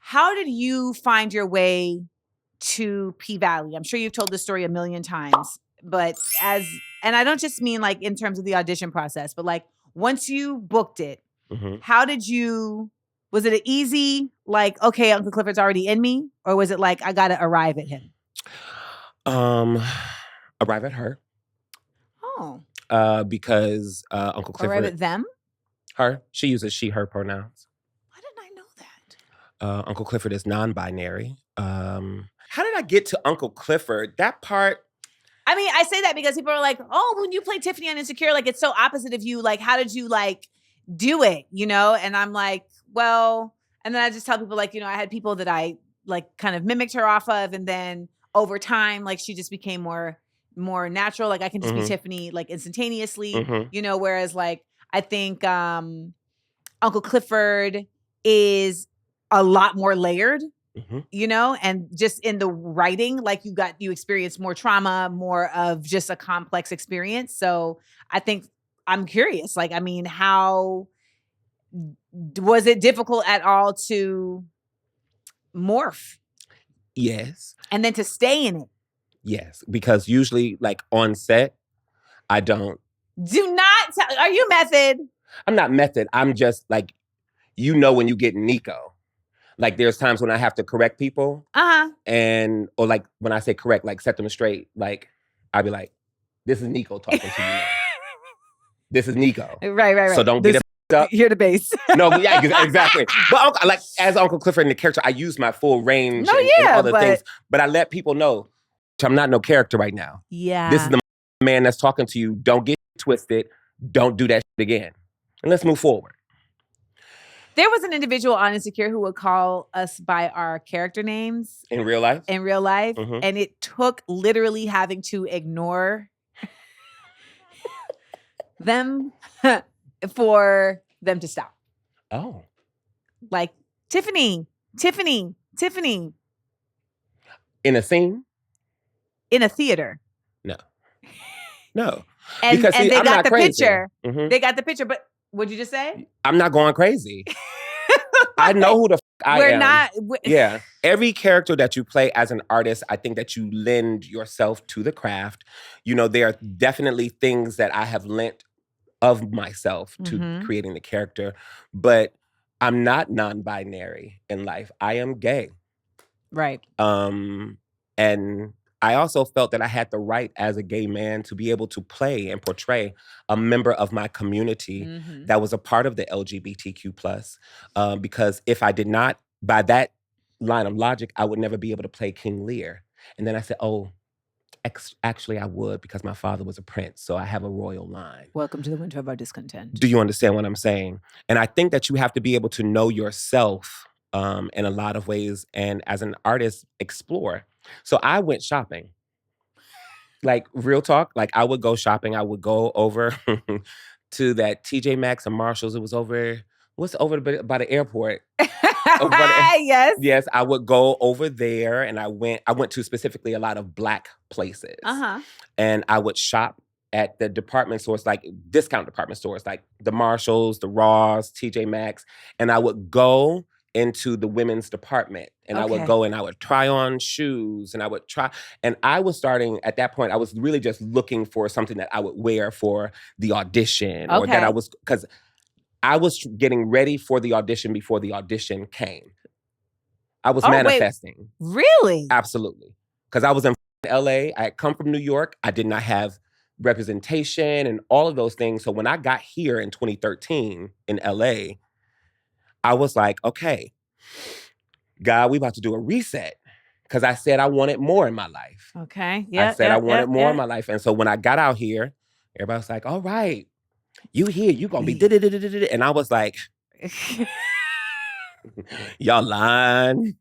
how did you find your way to P-Valley? I'm sure you've told this story a million times, but and I don't just mean like in terms of the audition process, but like once you booked it, how did you, was it an easy, like, okay, Uncle Clifford's already in me? Or was it like, I got to arrive at him? Arrive at her. Oh. Because Uncle Clifford. Arrive at them? Her. She uses she, her pronouns. Why didn't I know that? Uncle Clifford is non-binary. How did I get to Uncle Clifford? That part. I mean, I say that because people are like, oh, when you play Tiffany on Insecure, like it's so opposite of you. Like, how did you like do it? You know? And I'm like, well, and then I just tell people like, you know, I had people that I like kind of mimicked her off of. And then over time, like she just became more natural. Like I can just be Tiffany like instantaneously, you know, whereas like, I think Uncle Clifford is a lot more layered. You know, and just in the writing, like you experience more trauma, more of just a complex experience. So I think I'm curious, like, I mean, how was it difficult at all to morph? Yes. And then to stay in it? Yes, because usually like on set, I don't. Do not, are you method? I'm not method. I'm just like, you know, when you get Nicco. Like there's times when I have to correct people. And, or like when I say correct, like set them straight, like I'd be like, this is Nicco talking to you now. This is Nicco. Right. So don't get it up. Hear the bass. No, yeah, exactly. But like as Uncle Clifford in the character, I use my full range and other things. But I let people know, I'm not no character right now. Yeah. This is the man that's talking to you. Don't get twisted. Don't do that shit again. And let's move forward. There was an individual on Insecure who would call us by our character names. In real life? In real life. And it took literally having to ignore them for them to stop. Oh. Like, Tiffany. In a scene? In a theater. No. And, because and see, they I'm got not the crazy. picture. They got the picture, but what'd you just say? I'm not going crazy. I know who the I am. Yeah. Every character that you play as an artist, I think that you lend yourself to the craft. You know, there are definitely things that I have lent of myself to creating the character, but I'm not non-binary in life. I am gay. Right. And I also felt that I had the right as a gay man to be able to play and portray a member of my community that was a part of the LGBTQ+. Because if I did not, by that line of logic, I would never be able to play King Lear. And then I said, oh, actually I would, because my father was a prince, so I have a royal line. Welcome to the winter of our discontent. Do you understand what I'm saying? And I think that you have to be able to know yourself in a lot of ways, and as an artist, explore. So I went shopping. Like, real talk, like I would go shopping. I would go over to that TJ Maxx and Marshalls. It was over by the airport? Yes. Yes, I would go over there, and I went to specifically a lot of Black places. And I would shop at the department stores, like discount department stores, like the Marshalls, the Ross, TJ Maxx. And I would go into the women's department, and I would go and I would try on shoes, and I was starting at that point, I was really just looking for something that I would wear for the audition, or that because I was getting ready for the audition before the audition came. I was manifesting. Wait, really? Absolutely. Because I was in LA, I had come from New York, I did not have representation and all of those things. So when I got here in 2013 in LA, I was like, okay, God, we about to do a reset. Because I said I wanted more in my life. Okay. Yeah. I said I wanted more in my life. And so when I got out here, everybody was like, all right, you here, you gonna be da-da-da-da-da-da. And I was like, y'all lying.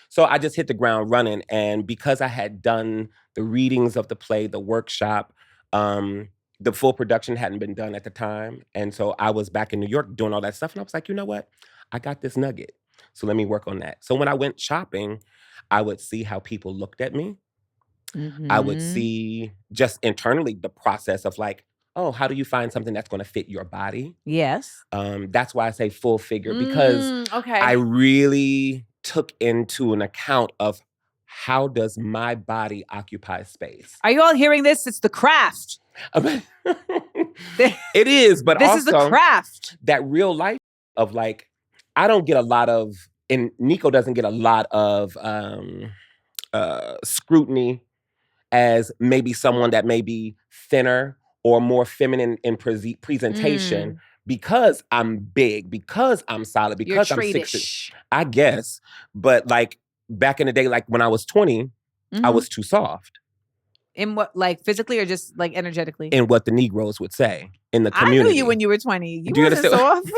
So I just hit the ground running. And because I had done the readings of the play, the workshop, the full production hadn't been done at the time. And so I was back in New York doing all that stuff. And I was like, you know what? I got this nugget. So let me work on that. So when I went shopping, I would see how people looked at me. I would see just internally the process of like, oh, how do you find something that's going to fit your body? Yes. That's why I say full figure, because I really took into an account of how does my body occupy space. Are you all hearing this? It's the craft. It is, but this also is the craft. That real life of like, I don't get a lot of, and Nicco doesn't get a lot of scrutiny as maybe someone that may be thinner or more feminine in presentation because I'm big, because I'm solid, because I'm 6'. I guess. But like back in the day, like when I was 20, I was too soft. In what, like physically or just like energetically? In what the Negroes would say in the community. I knew you when you were 20. You wasn't soft.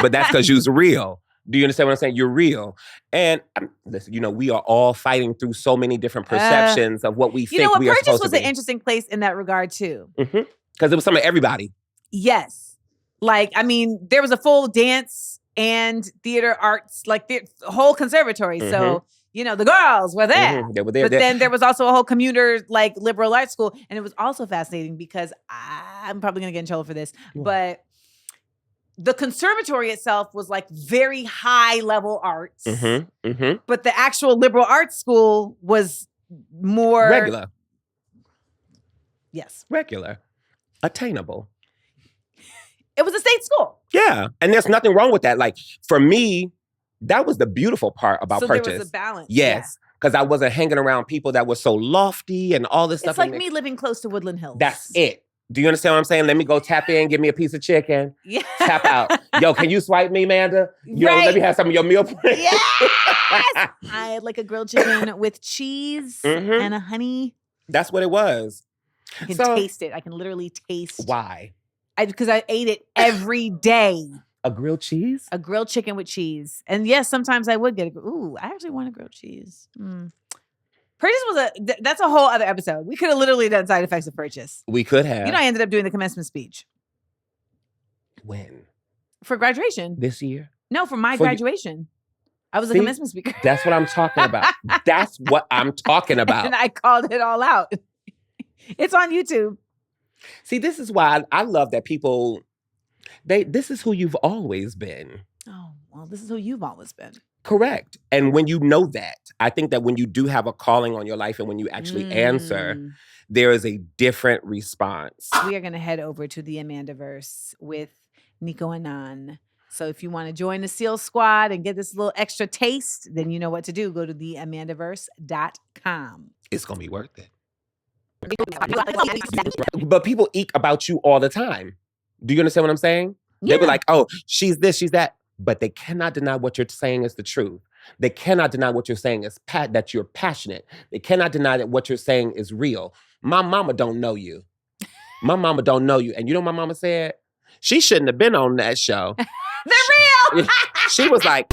But that's because you was real. Do you understand what I'm saying? You're real. And listen, you know, we are all fighting through so many different perceptions of what we think we are supposed to be. You know what, Purchase was an interesting place in that regard too. Because it was some of everybody. Yes. Like, I mean, there was a full dance and theater arts, like the whole conservatory. So, you know, the girls were there. They were there. But then there was also a whole commuter, like liberal arts school. And it was also fascinating because I'm probably going to get in trouble for this, but the conservatory itself was like very high level arts. But the actual liberal arts school was more regular. Yes. Regular. Attainable. It was a state school. Yeah. And there's nothing wrong with that. Like for me, that was the beautiful part about Purchase. There was a balance. Yes. Because I wasn't hanging around people that were so lofty and all this stuff. It's like me living close to Woodland Hills. That's it. Do you understand what I'm saying? Let me go tap in, give me a piece of chicken. Yeah. Tap out. Yo, can you swipe me, Amanda? Yo, let me have some of your meal plans. Yes! I had like a grilled chicken with cheese and a honey. That's what it was. I can taste it. I can literally taste. Why? Because I ate it every day. A grilled cheese? A grilled chicken with cheese. And yes, sometimes I would get I actually want a grilled cheese. Purchase was that's a whole other episode. We could have literally done side effects of Purchase. We could have. You know, I ended up doing the commencement speech. When? For graduation. This year? No, for my graduation. I was a commencement speaker. That's what I'm talking about. That's what I'm talking about. And I called it all out. It's on YouTube. See, this is why I love that people, this is who you've always been. Oh, well, this is who you've always been. Correct. And when you know that, I think that when you do have a calling on your life and when you actually answer, there is a different response. We are going to head over to the Amandaverse with Nicco Annan. So if you want to join the SEAL Squad and get this little extra taste, then you know what to do. Go to theamandaverse.com. It's going to be worth it. But people eke about you all the time. Do you understand what I'm saying? Yeah. They be like, oh, she's this, she's that. But they cannot deny what you're saying is the truth. They cannot deny what you're saying is that you're passionate. They cannot deny that what you're saying is real. My mama don't know you. My mama don't know you. And you know what my mama said? She shouldn't have been on that show. They're real. She was like...